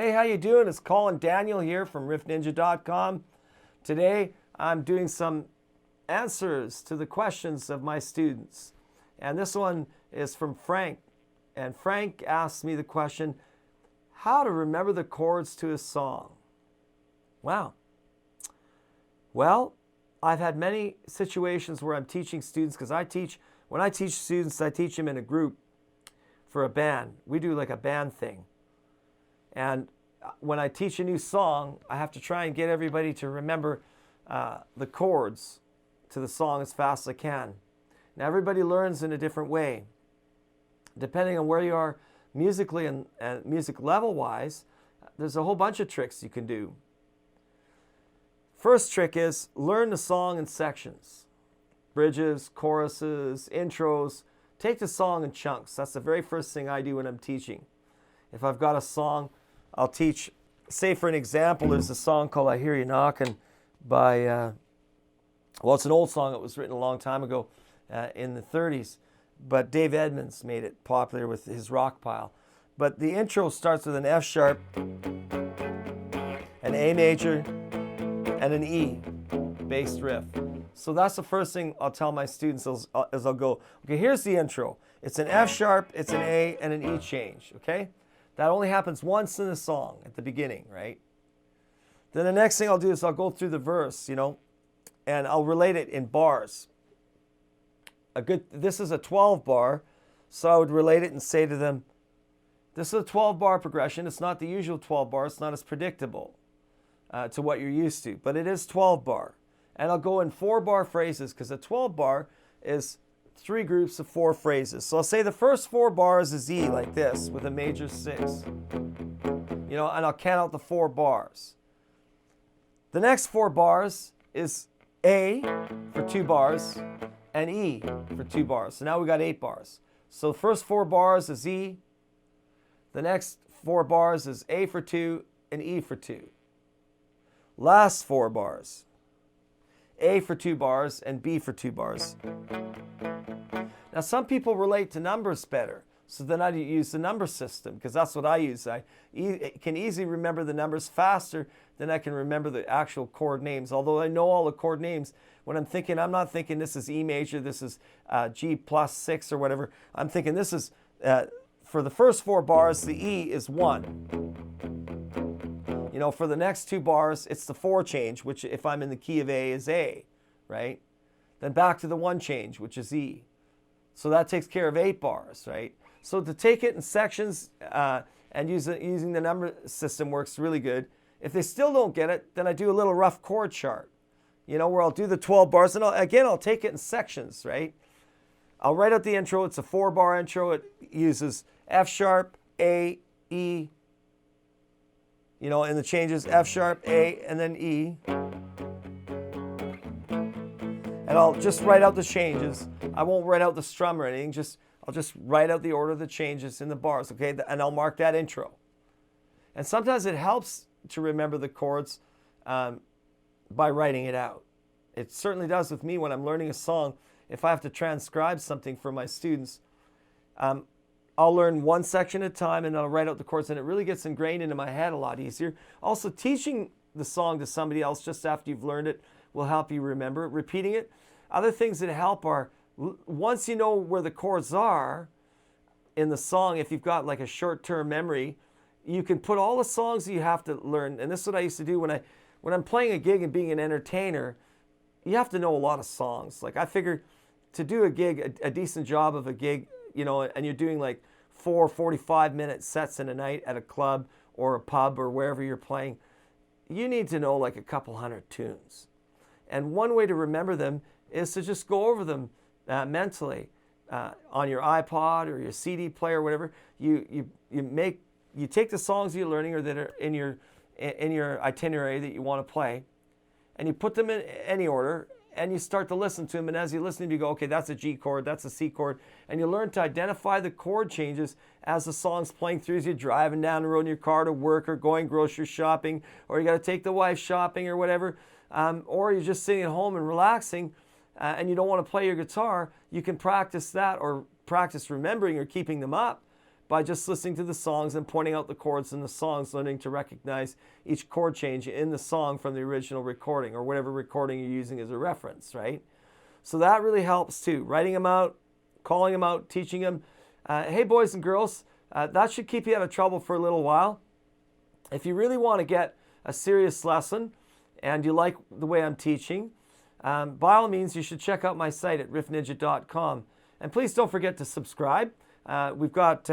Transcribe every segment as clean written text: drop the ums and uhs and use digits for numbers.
Hey, how you doing? It's Colin Daniel here from riffninja.com. Today, I'm doing some answers to the questions of my students. And this one is from Frank. And Frank asked me the question, how to remember the chords to a song. Wow. Well, I've had many situations where I'm teaching students, because when I teach students, I teach them in a group for a band. We do like a band thing. And when I teach a new song, I have to try and get everybody to remember the chords to the song as fast as I can. Now, everybody learns in a different way. Depending on where you are musically and music level-wise, there's a whole bunch of tricks you can do. First trick is learn the song in sections. Bridges, choruses, intros. Take the song in chunks. That's the very first thing I do when I'm teaching. If I've got a song, I'll teach, say for an example, there's a song called I Hear You Knocking by, well, it's an old song that was written a long time ago in the 30s, but Dave Edmunds made it popular with his rock pile. But the intro starts with an F sharp, an A major, and an E based riff. So that's the first thing I'll tell my students as I'll go, okay, here's the intro. It's an F sharp, it's an A, and an E change, okay? That only happens once in the song at the beginning, right? Then the next thing I'll do is I'll go through the verse, and I'll relate it in bars. This is a 12 bar, so I would relate it and say to them, this is a 12 bar progression. It's not the usual 12 bar. It's not as predictable to what you're used to, but it is 12 bar. And I'll go in 4 bar phrases, because a 12 bar is 3 groups of 4 phrases. So I'll say the first 4 bars is E like this with a major 6. And I'll count out the 4 bars. The next 4 bars is A for 2 bars and E for 2 bars. So now we got 8 bars. So the first 4 bars is E. The next 4 bars is A for 2 and E for 2. Last 4 bars, A for 2 bars and B for 2 bars. Now, some people relate to numbers better, so then I use the number system, because that's what I use. I can easily remember the numbers faster than I can remember the actual chord names. Although I know all the chord names, when I'm thinking, I'm not thinking this is E major, this is G plus 6 or whatever. I'm thinking this is, for the first 4 bars, the E is 1. For the next 2 bars, it's the 4 change, which if I'm in the key of A is A, right? Then back to the 1 change, which is E. So that takes care of 8 bars, right? So to take it in sections and using the number system works really good. If they still don't get it, then I do a little rough chord chart, where I'll do the 12 bars. And I'll take it in sections, right? I'll write out the intro. It's a 4 bar intro. It uses F sharp, A, E, and the changes F sharp, A, and then E. And I'll just write out the changes. I won't write out the strum or anything. I'll just write out the order of the changes in the bars, okay? And I'll mark that intro. And sometimes it helps to remember the chords by writing it out. It certainly does with me when I'm learning a song. If I have to transcribe something for my students, I'll learn one section at a time and I'll write out the chords, and it really gets ingrained into my head a lot easier. Also, teaching the song to somebody else just after you've learned it will help you remember it. Repeating it. Other things that help are, once you know where the chords are in the song, if you've got like a short-term memory, you can put all the songs that you have to learn. And this is what I used to do when I'm playing a gig and being an entertainer. You have to know a lot of songs. Like, I figure to do a gig, a decent job of a gig, and you're doing like 4 45-minute sets in a night at a club or a pub or wherever you're playing, you need to know like a couple hundred tunes. And one way to remember them is to just go over them mentally on your iPod or your CD player or whatever. You take the songs you're learning or that are in your itinerary that you want to play, and you put them in any order, and you start to listen to them. And as you listen, you go, okay, that's a G chord, that's a C chord, and you learn to identify the chord changes as the song's playing through, as you're driving down the road in your car to work or going grocery shopping, or you got to take the wife shopping or whatever, or you're just sitting at home and relaxing, and you don't want to play your guitar. You can practice that, or practice remembering or keeping them up by just listening to the songs and pointing out the chords in the songs, learning to recognize each chord change in the song from the original recording or whatever recording you're using as a reference, right? So that really helps too. Writing them out, calling them out, teaching them. Hey, boys and girls, that should keep you out of trouble for a little while. If you really want to get a serious lesson and you like the way I'm teaching, by all means, you should check out my site at riffninja.com. And please don't forget to subscribe. We've got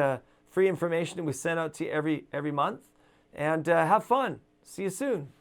free information that we send out to you every month. And have fun. See you soon.